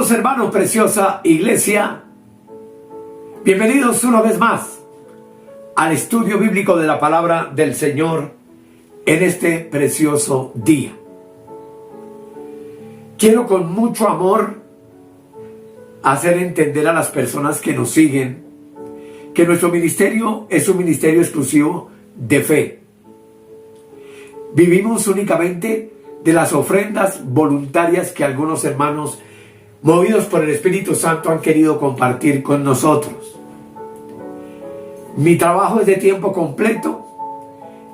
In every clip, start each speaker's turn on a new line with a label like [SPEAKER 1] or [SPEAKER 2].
[SPEAKER 1] Amados hermanos, preciosa iglesia, bienvenidos una vez más al estudio bíblico de la palabra del Señor en este precioso día. Quiero con mucho amor hacer entender a las personas que nos siguen que nuestro ministerio es un ministerio exclusivo de fe. Vivimos únicamente de las ofrendas voluntarias que algunos hermanos, movidos por el Espíritu Santo, han querido compartir con nosotros. Mi trabajo es de tiempo completo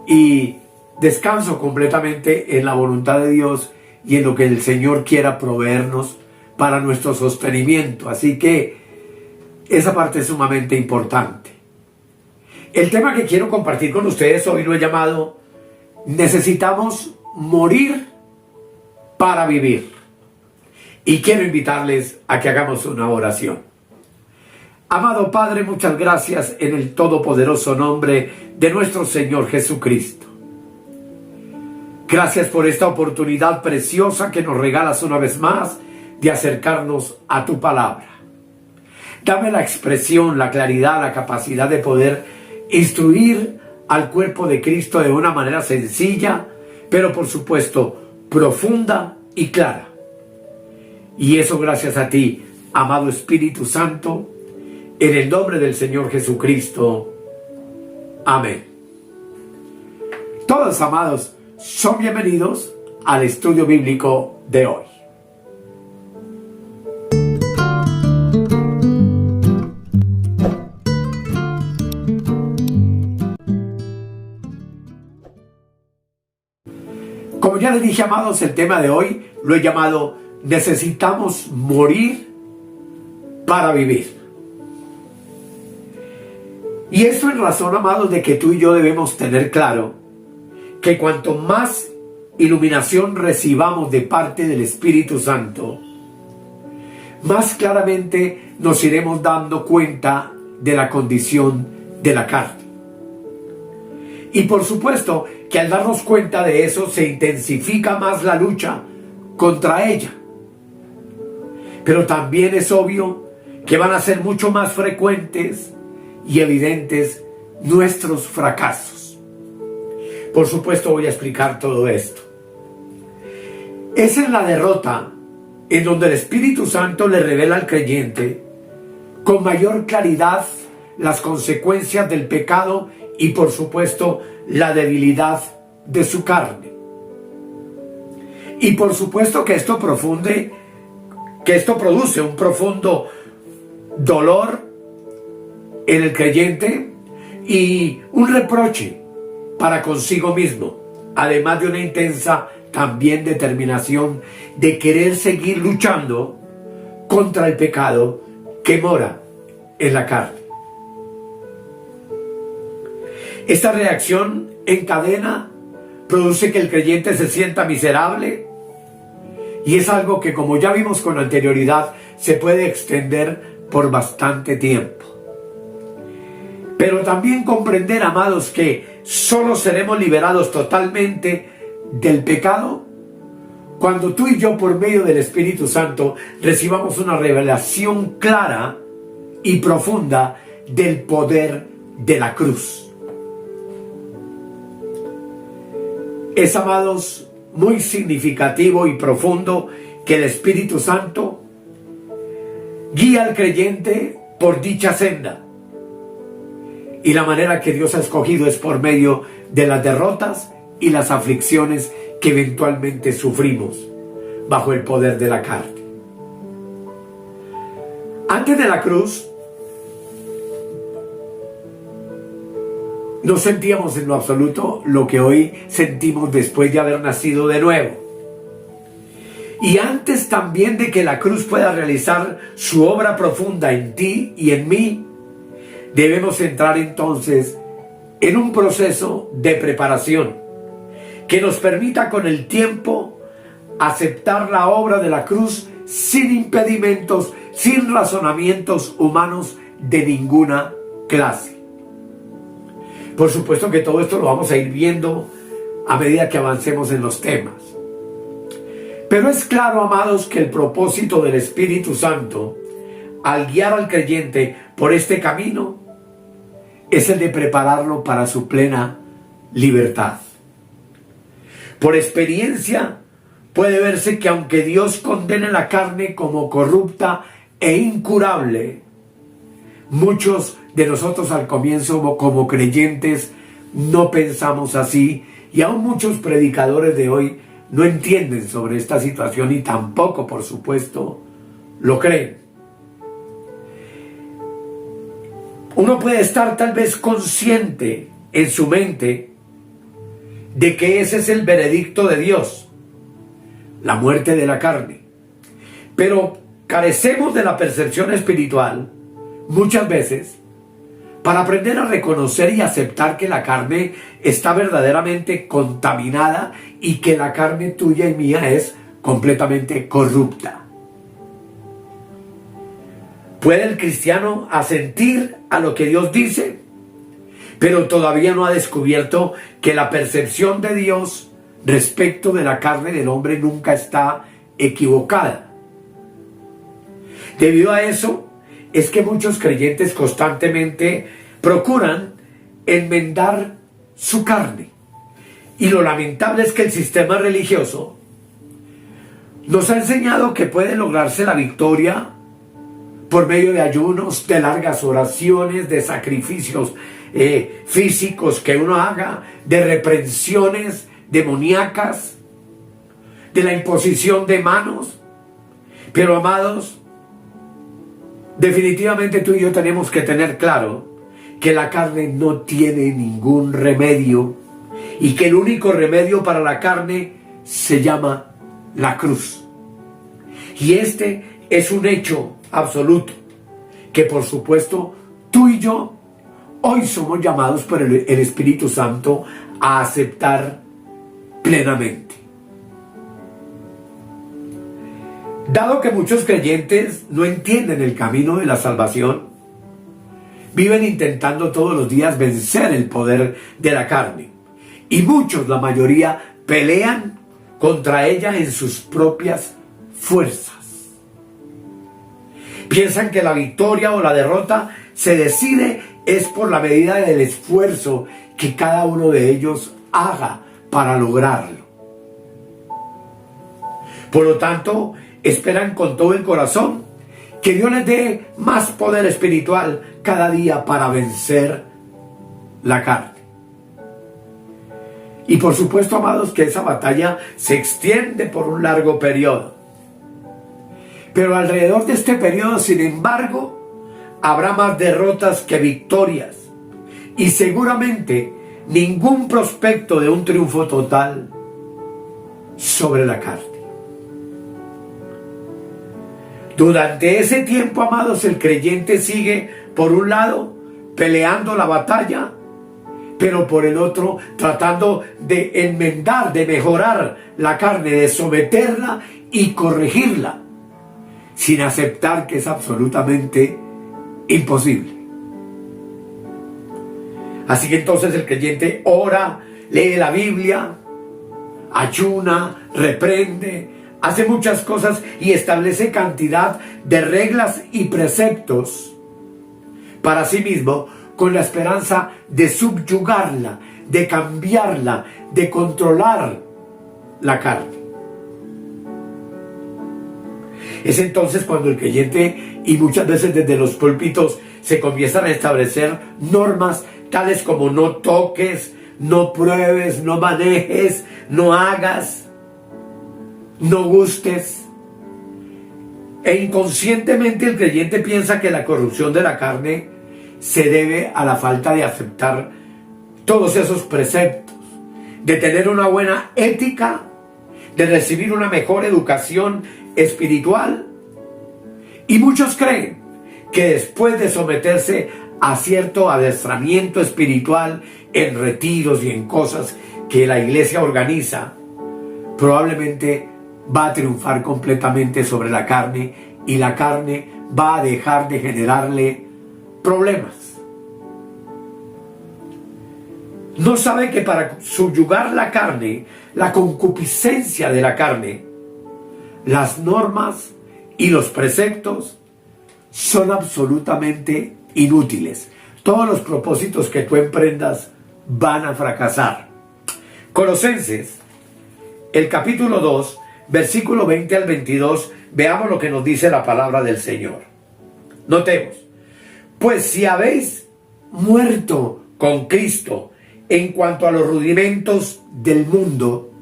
[SPEAKER 1] y descanso completamente en la voluntad de Dios y en lo que el Señor quiera proveernos para nuestro sostenimiento. Así que esa parte es sumamente importante. El tema que quiero compartir con ustedes hoy lo he llamado "Necesitamos morir para vivir". Y quiero invitarles a que hagamos una oración. Amado Padre, muchas gracias en el todopoderoso nombre de nuestro Señor Jesucristo. Gracias por esta oportunidad preciosa que nos regalas una vez más de acercarnos a tu palabra. Dame la expresión, la claridad, la capacidad de poder instruir al cuerpo de Cristo de una manera sencilla, pero por supuesto profunda y clara. Y eso gracias a ti, amado Espíritu Santo, en el nombre del Señor Jesucristo. Amén. Todos, amados, son bienvenidos al estudio bíblico de hoy. Como ya les dije, amados, el tema de hoy lo he llamado "Necesitamos morir para vivir". Y esto en razón, amados, de que tú y yo debemos tener claro que cuanto más iluminación recibamos de parte del Espíritu Santo, más claramente nos iremos dando cuenta de la condición de la carne. Y por supuesto que al darnos cuenta de eso se intensifica más la lucha contra ella. Pero también es obvio que van a ser mucho más frecuentes y evidentes nuestros fracasos. Por supuesto voy a explicar todo esto. Es en la derrota en donde el Espíritu Santo le revela al creyente con mayor claridad las consecuencias del pecado y por supuesto la debilidad de su carne. Y por supuesto que esto produce un profundo dolor en el creyente y un reproche para consigo mismo, además de una intensa también determinación de querer seguir luchando contra el pecado que mora en la carne. Esta reacción en cadena produce que el creyente se sienta miserable y es algo que, como ya vimos con anterioridad, se puede extender por bastante tiempo. Pero también comprender, amados, que solo seremos liberados totalmente del pecado cuando tú y yo, por medio del Espíritu Santo, recibamos una revelación clara y profunda del poder de la cruz. Es, amados, muy significativo y profundo que el Espíritu Santo guía al creyente por dicha senda. Y la manera que Dios ha escogido es por medio de las derrotas y las aflicciones que eventualmente sufrimos bajo el poder de la carne. Antes de la cruz, no sentíamos en lo absoluto lo que hoy sentimos después de haber nacido de nuevo. Y antes también de que la cruz pueda realizar su obra profunda en ti y en mí, debemos entrar entonces en un proceso de preparación que nos permita con el tiempo aceptar la obra de la cruz sin impedimentos, sin razonamientos humanos de ninguna clase. Por supuesto que todo esto lo vamos a ir viendo a medida que avancemos en los temas. Pero es claro, amados, que el propósito del Espíritu Santo al guiar al creyente por este camino es el de prepararlo para su plena libertad. Por experiencia puede verse que aunque Dios condene la carne como corrupta e incurable, muchos de nosotros al comienzo como creyentes no pensamos así, y aún muchos predicadores de hoy no entienden sobre esta situación y tampoco, por supuesto, lo creen. Uno puede estar tal vez consciente en su mente de que ese es el veredicto de Dios, la muerte de la carne, pero carecemos de la percepción espiritual muchas veces para aprender a reconocer y aceptar que la carne está verdaderamente contaminada y que la carne tuya y mía es completamente corrupta. ¿Puede el cristiano asentir a lo que Dios dice? Pero todavía no ha descubierto que la percepción de Dios respecto de la carne del hombre nunca está equivocada. Debido a eso, es que muchos creyentes constantemente procuran enmendar su carne. Y lo lamentable es que el sistema religioso nos ha enseñado que puede lograrse la victoria por medio de ayunos, de largas oraciones, de sacrificios físicos que uno haga, de reprensiones demoníacas, de la imposición de manos. Pero, amados, definitivamente tú y yo tenemos que tener claro que la carne no tiene ningún remedio y que el único remedio para la carne se llama la cruz. Y este es un hecho absoluto que, por supuesto, tú y yo hoy somos llamados por el Espíritu Santo a aceptar plenamente. Dado que muchos creyentes no entienden el camino de la salvación, viven intentando todos los días vencer el poder de la carne. Y muchos, la mayoría, pelean contra ella en sus propias fuerzas. Piensan que la victoria o la derrota se decide es por la medida del esfuerzo que cada uno de ellos haga para lograrlo. Por lo tanto, esperan con todo el corazón que Dios les dé más poder espiritual cada día para vencer la carne. Y por supuesto, amados, que esa batalla se extiende por un largo periodo. Pero alrededor de este periodo, sin embargo, habrá más derrotas que victorias. Y seguramente ningún prospecto de un triunfo total sobre la carne. Durante ese tiempo, amados, el creyente sigue, por un lado, peleando la batalla, pero por el otro, tratando de enmendar, de mejorar la carne, de someterla y corregirla, sin aceptar que es absolutamente imposible. Así que entonces el creyente ora, lee la Biblia, ayuna, reprende, hace muchas cosas y establece cantidad de reglas y preceptos para sí mismo, con la esperanza de subyugarla, de cambiarla, de controlar la carne. Es entonces cuando el creyente, y muchas veces desde los púlpitos, se comienzan a establecer normas tales como no toques, no pruebes, no manejes, no hagas, no gustes. E inconscientemente el creyente piensa que la corrupción de la carne se debe a la falta de aceptar todos esos preceptos, de tener una buena ética, de recibir una mejor educación espiritual. Y muchos creen que después de someterse a cierto adiestramiento espiritual en retiros y en cosas que la iglesia organiza, probablemente va a triunfar completamente sobre la carne y la carne va a dejar de generarle problemas. No sabe que para subyugar la carne, la concupiscencia de la carne, las normas y los preceptos son absolutamente inútiles. Todos los propósitos que tú emprendas van a fracasar. Colosenses, el capítulo 2, versículo 20 al 22, veamos lo que nos dice la palabra del Señor. Notemos: pues si habéis muerto con Cristo en cuanto a los rudimentos del mundo,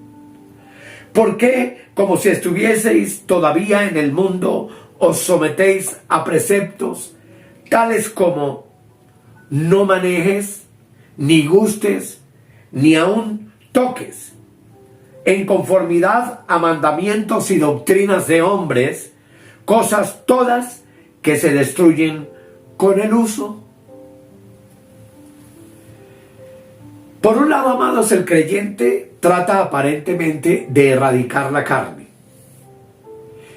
[SPEAKER 1] ¿por qué, como si estuvieseis todavía en el mundo, os sometéis a preceptos tales como no manejes, ni gustes, ni aun toques, en conformidad a mandamientos y doctrinas de hombres, cosas todas que se destruyen con el uso? Por un lado, amados, el creyente trata aparentemente de erradicar la carne,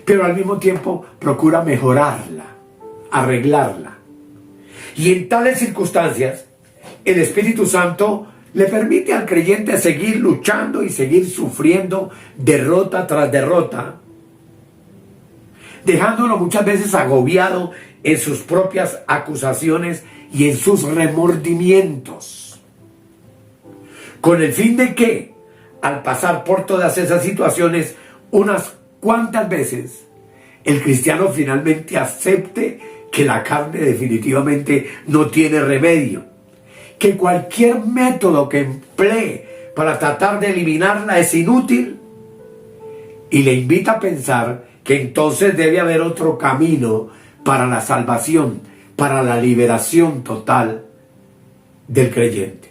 [SPEAKER 1] pero al mismo tiempo procura mejorarla, arreglarla. Y en tales circunstancias, el Espíritu Santo le permite al creyente seguir luchando y seguir sufriendo derrota tras derrota, dejándolo muchas veces agobiado en sus propias acusaciones y en sus remordimientos, con el fin de que, al pasar por todas esas situaciones unas cuantas veces, el cristiano finalmente acepte que la carne definitivamente no tiene remedio, que cualquier método que emplee para tratar de eliminarla es inútil, y le invita a pensar que entonces debe haber otro camino para la salvación, para la liberación total del creyente.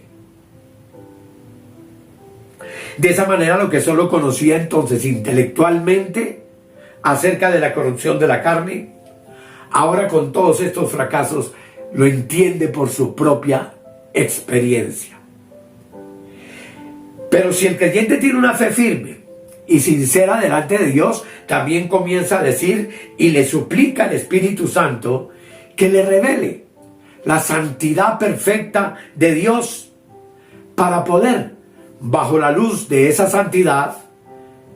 [SPEAKER 1] De esa manera, lo que solo conocía entonces intelectualmente acerca de la corrupción de la carne, ahora con todos estos fracasos lo entiende por su propia experiencia. Pero si el creyente tiene una fe firme y sincera delante de Dios, también comienza a decir y le suplica al Espíritu Santo que le revele la santidad perfecta de Dios para poder, bajo la luz de esa santidad,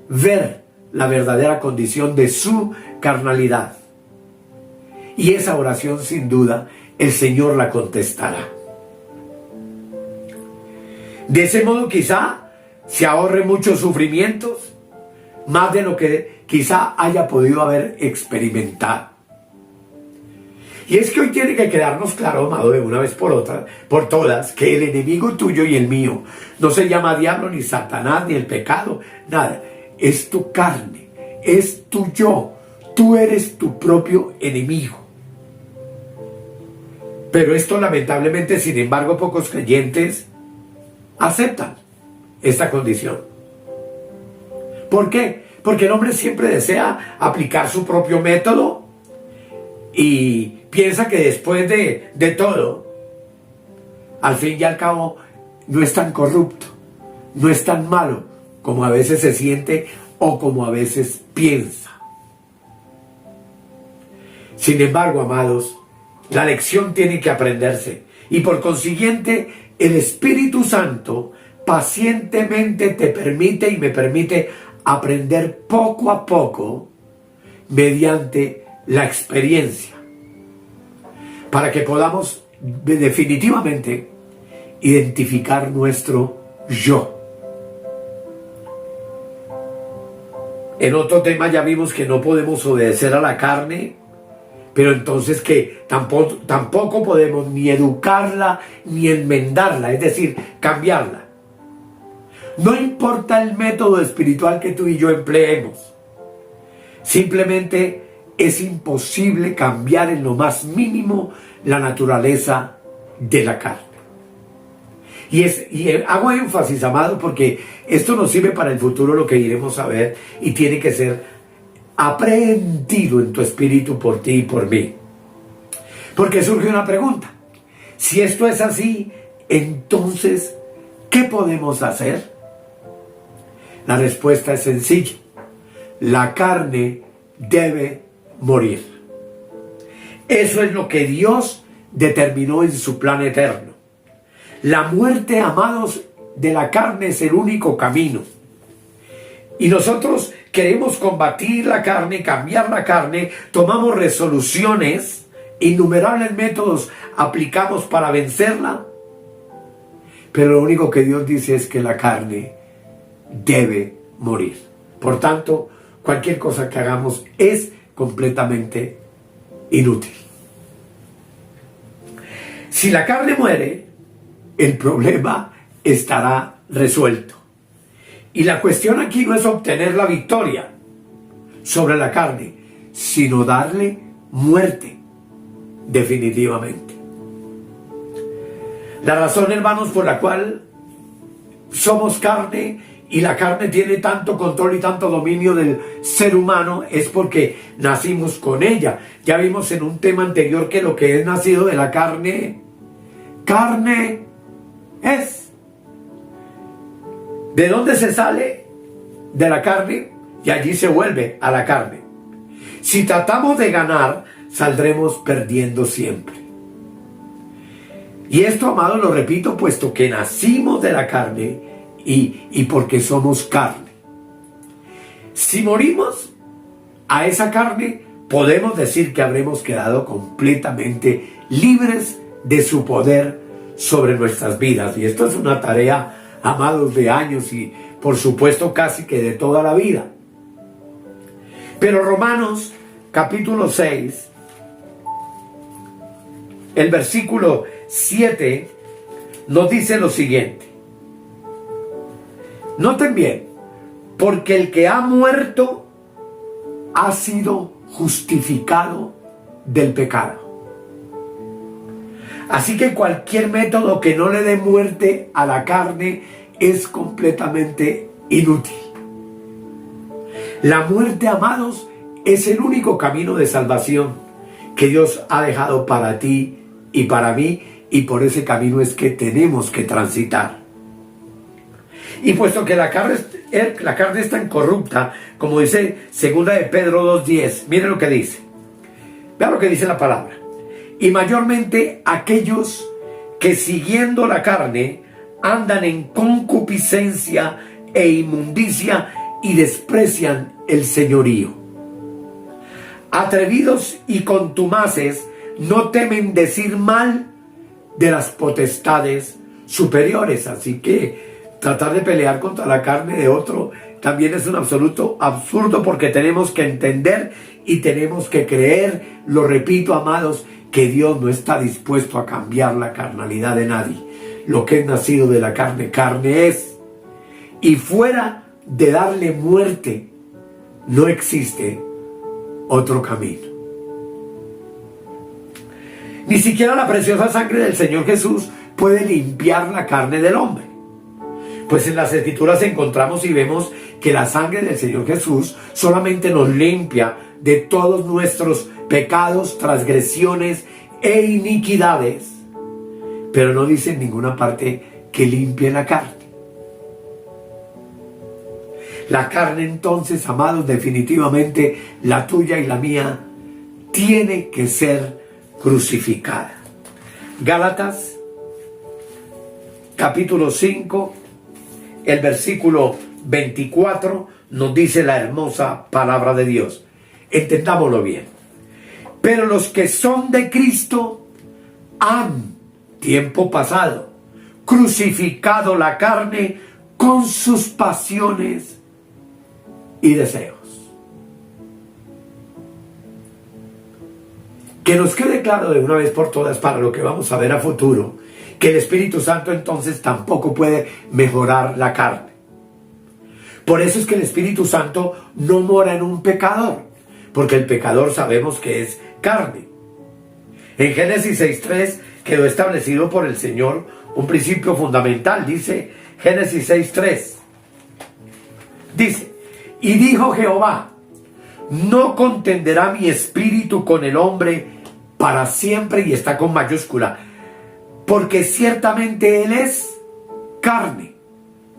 [SPEAKER 1] ver la verdadera condición de su carnalidad. Y esa oración, sin duda, el Señor la contestará. De ese modo quizá se ahorre muchos sufrimientos, más de lo que quizá haya podido haber experimentado. Y es que hoy tiene que quedarnos claro, amado, de una vez por todas, que el enemigo tuyo y el mío no se llama diablo, ni Satanás, ni el pecado, nada. Es tu carne, es tu yo. Tú eres tu propio enemigo. Pero esto, lamentablemente, sin embargo, pocos creyentes aceptan esta condición. ¿Por qué? Porque el hombre siempre desea aplicar su propio método y piensa que después de todo, al fin y al cabo, no es tan corrupto, no es tan malo como a veces se siente o como a veces piensa. Sin embargo, amados, la lección tiene que aprenderse, y por consiguiente el Espíritu Santo pacientemente te permite y me permite aprender poco a poco mediante la experiencia, para que podamos definitivamente identificar nuestro yo. En otro tema ya vimos que no podemos obedecer a la carne, pero entonces que tampoco podemos ni educarla ni enmendarla, es decir, cambiarla. No importa el método espiritual que tú y yo empleemos, simplemente es imposible cambiar en lo más mínimo la naturaleza de la carne. Y hago énfasis, amado, porque esto nos sirve para el futuro, lo que iremos a ver, y tiene que ser aprehendido en tu espíritu por ti y por mí. Porque surge una pregunta: si esto es así, entonces, ¿qué podemos hacer? La respuesta es sencilla: la carne debe morir. Eso es lo que Dios determinó en su plan eterno. La muerte, amados, de la carne es el único camino. Y nosotros queremos combatir la carne, cambiar la carne, tomamos resoluciones, innumerables métodos aplicamos para vencerla, pero lo único que Dios dice es que la carne debe morir. Por tanto, cualquier cosa que hagamos es completamente inútil. Si la carne muere, el problema estará resuelto. Y la cuestión aquí no es obtener la victoria sobre la carne, sino darle muerte definitivamente. La razón, hermanos, por la cual somos carne y la carne tiene tanto control y tanto dominio del ser humano es porque nacimos con ella. Ya vimos en un tema anterior que lo que es nacido de la carne, carne es. ¿De dónde se sale? De la carne, y allí se vuelve a la carne. Si tratamos de ganar, saldremos perdiendo siempre. Y esto, amados, lo repito, puesto que nacimos de la carne y porque somos carne. Si morimos a esa carne, podemos decir que habremos quedado completamente libres de su poder sobre nuestras vidas. Y esto es una tarea, amados, de años y por supuesto casi que de toda la vida. Pero Romanos capítulo 6, el versículo 7 nos dice lo siguiente. Noten bien, porque el que ha muerto ha sido justificado del pecado. Así que cualquier método que no le dé muerte a la carne es completamente inútil. La muerte, amados, es el único camino de salvación que Dios ha dejado para ti y para mí, y por ese camino es que tenemos que transitar. Y puesto que la carne es tan corrupta, como dice 2 de Pedro 2:10, miren lo que dice. Vean lo que dice la palabra. Y mayormente aquellos que siguiendo la carne andan en concupiscencia e inmundicia y desprecian el señorío. Atrevidos y contumaces no temen decir mal de las potestades superiores. Así que tratar de pelear contra la carne de otro también es un absoluto absurdo, porque tenemos que entender y tenemos que creer, lo repito, amados, que Dios no está dispuesto a cambiar la carnalidad de nadie. Lo que es nacido de la carne, carne es. Y fuera de darle muerte, no existe otro camino. Ni siquiera la preciosa sangre del Señor Jesús puede limpiar la carne del hombre. Pues en las Escrituras encontramos y vemos que la sangre del Señor Jesús solamente nos limpia de todos nuestros pecados, transgresiones e iniquidades. Pero no dice en ninguna parte que limpie la carne. La carne, entonces, amados, definitivamente la tuya y la mía, tiene que ser crucificada. Gálatas capítulo 5, el versículo 24 nos dice la hermosa palabra de Dios. Entendámoslo bien. Pero los que son de Cristo han, tiempo pasado, crucificado la carne con sus pasiones y deseos. Que nos quede claro de una vez por todas, para lo que vamos a ver a futuro, que el Espíritu Santo entonces tampoco puede mejorar la carne. Por eso es que el Espíritu Santo no mora en un pecador, porque el pecador sabemos que es carne. En Génesis 6:3 quedó establecido por el Señor un principio fundamental. Dice Génesis 6:3, dice: y dijo Jehová, no contenderá mi espíritu con el hombre para siempre, y está con mayúscula, porque ciertamente él es carne,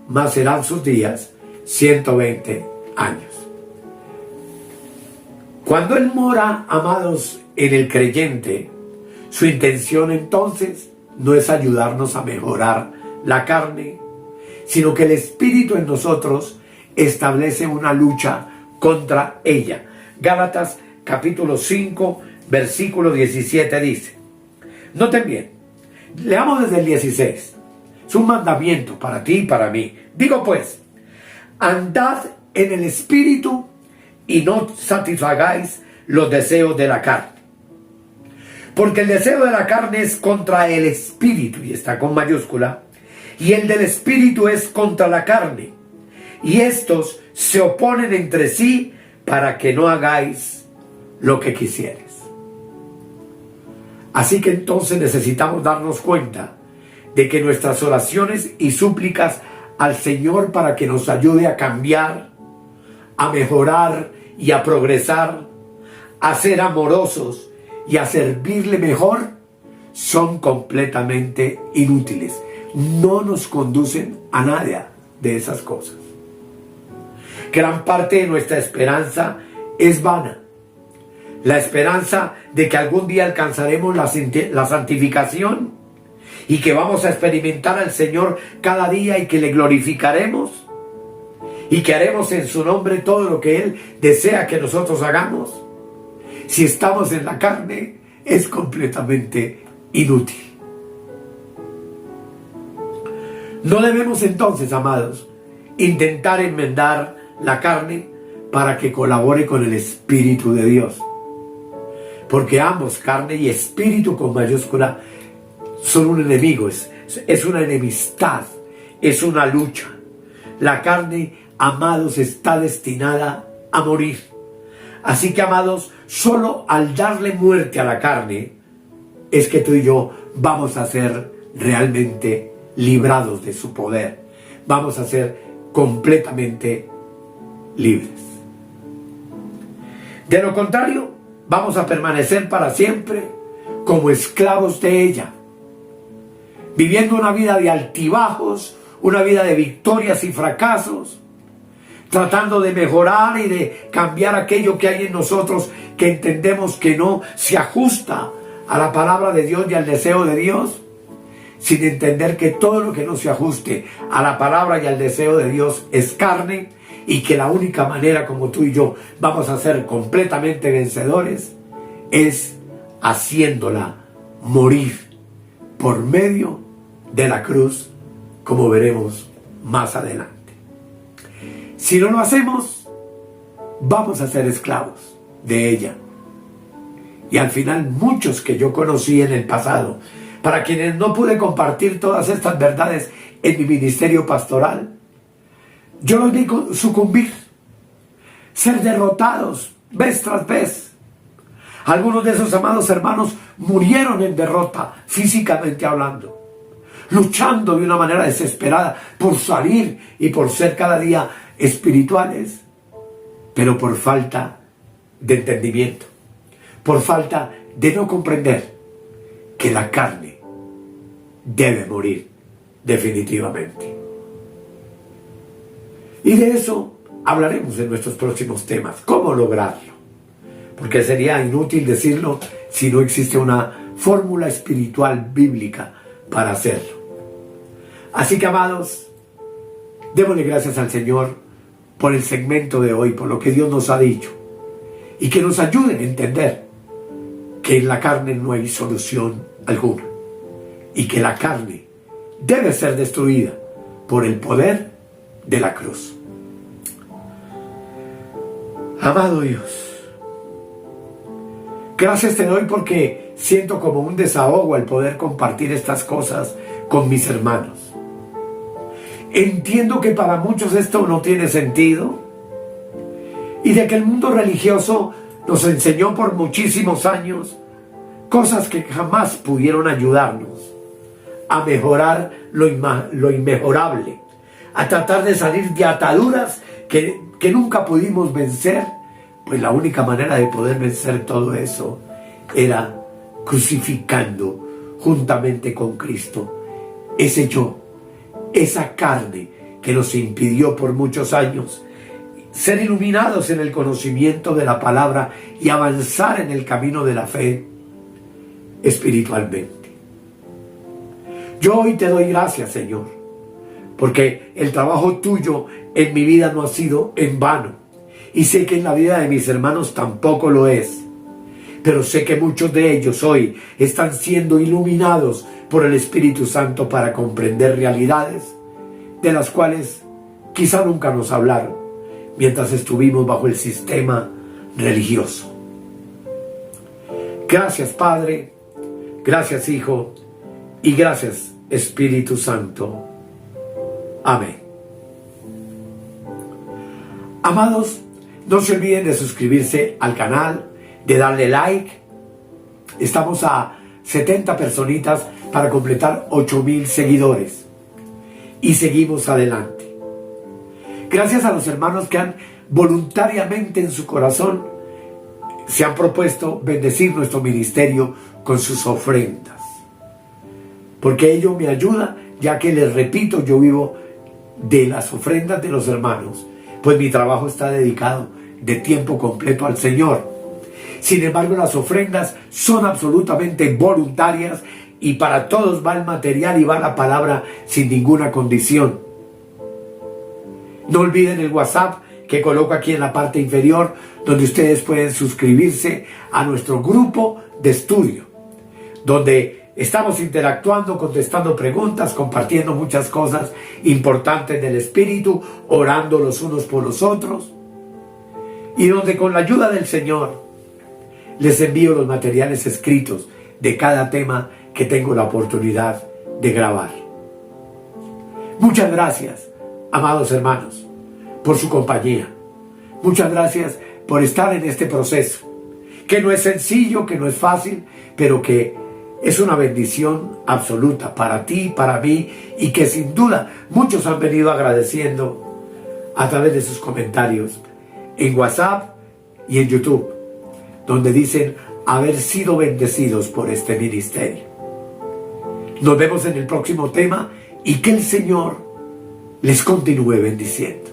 [SPEAKER 1] mas serán sus días 120 años. Cuando él mora, amados, en el creyente, su intención entonces no es ayudarnos a mejorar la carne, sino que el Espíritu en nosotros establece una lucha contra ella. Gálatas capítulo 5, versículo 17 dice. Noten bien, leamos desde el 16. Es un mandamiento para ti y para mí. Digo pues, andad en el Espíritu y no satisfagáis los deseos de la carne. Porque el deseo de la carne es contra el Espíritu, y está con mayúscula, y el del Espíritu es contra la carne. Y estos se oponen entre sí para que no hagáis lo que quisieres. Así que entonces necesitamos darnos cuenta de que nuestras oraciones y súplicas al Señor para que nos ayude a cambiar, a mejorar y a progresar, a ser amorosos y a servirle mejor, son completamente inútiles. No nos conducen a nada de esas cosas. Gran parte de nuestra esperanza es vana. La esperanza de que algún día alcanzaremos la santificación y que vamos a experimentar al Señor cada día y que le glorificaremos y que haremos en su nombre todo lo que Él desea que nosotros hagamos. Si estamos en la carne, es completamente inútil. No debemos entonces, amados, intentar enmendar la carne para que colabore con el Espíritu de Dios. Porque ambos, carne y espíritu con mayúscula, son un enemigo, es una enemistad, es una lucha. La carne, amados, está destinada a morir. Así que, amados, solo al darle muerte a la carne, es que tú y yo vamos a ser realmente librados de su poder. Vamos a ser completamente libres. De lo contrario, vamos a permanecer para siempre como esclavos de ella, viviendo una vida de altibajos, una vida de victorias y fracasos, tratando de mejorar y de cambiar aquello que hay en nosotros que entendemos que no se ajusta a la palabra de Dios y al deseo de Dios, sin entender que todo lo que no se ajuste a la palabra y al deseo de Dios es carne, y que la única manera como tú y yo vamos a ser completamente vencedores es haciéndola morir por medio de la cruz, como veremos más adelante. Si no lo hacemos, vamos a ser esclavos de ella. Y al final, muchos que yo conocí en el pasado, para quienes no pude compartir todas estas verdades en mi ministerio pastoral, yo los vi sucumbir, ser derrotados vez tras vez. Algunos de esos amados hermanos murieron en derrota, físicamente hablando, luchando de una manera desesperada por salir y por ser cada día espirituales, pero por falta de entendimiento, por falta de no comprender que la carne debe morir definitivamente. Y de eso hablaremos en nuestros próximos temas. ¿Cómo lograrlo? Porque sería inútil decirlo si no existe una fórmula espiritual bíblica para hacerlo. Así que, amados, démosle gracias al Señor por el segmento de hoy, por lo que Dios nos ha dicho, y que nos ayuden a entender que en la carne no hay solución alguna, y que la carne debe ser destruida por el poder de la cruz. Amado Dios, gracias te doy porque siento como un desahogo el poder compartir estas cosas con mis hermanos. Entiendo que para muchos esto no tiene sentido y de que el mundo religioso nos enseñó por muchísimos años cosas que jamás pudieron ayudarnos a mejorar lo inmejorable, a tratar de salir de ataduras que nunca pudimos vencer. Pues la única manera de poder vencer todo eso era crucificando juntamente con Cristo ese yo, esa carne que nos impidió por muchos años ser iluminados en el conocimiento de la palabra y avanzar en el camino de la fe espiritualmente. Yo hoy te doy gracias, Señor, porque el trabajo tuyo en mi vida no ha sido en vano, Y sé que en la vida de mis hermanos tampoco lo es. Pero sé que muchos de ellos hoy están siendo iluminados por el Espíritu Santo para comprender realidades de las cuales quizá nunca nos hablaron mientras estuvimos bajo el sistema religioso. Gracias, Padre, gracias, Hijo, y gracias, Espíritu Santo. Amén. Amados, no se olviden de suscribirse al canal, de darle like. Estamos a 70 personitas para completar 8,000 seguidores. Y seguimos adelante. Gracias a los hermanos que han voluntariamente en su corazón se han propuesto bendecir nuestro ministerio con sus ofrendas. Porque ello me ayuda, ya que les repito, yo vivo de las ofrendas de los hermanos, pues mi trabajo está dedicado de tiempo completo al Señor. Sin embargo, las ofrendas son absolutamente voluntarias y para todos va el material y va la palabra sin ninguna condición. No olviden el WhatsApp que coloco aquí en la parte inferior, donde ustedes pueden suscribirse a nuestro grupo de estudio, donde estamos interactuando, contestando preguntas, compartiendo muchas cosas importantes del Espíritu, orando los unos por los otros, y donde con la ayuda del Señor les envío los materiales escritos de cada tema que tengo la oportunidad de grabar. Muchas gracias, amados hermanos, por su compañía. Muchas gracias por estar en este proceso, que no es sencillo, que no es fácil, pero que es una bendición absoluta para ti, para mí, y que sin duda muchos han venido agradeciendo a través de sus comentarios en WhatsApp y en YouTube, donde dicen haber sido bendecidos por este ministerio. Nos vemos en el próximo tema y que el Señor les continúe bendiciendo.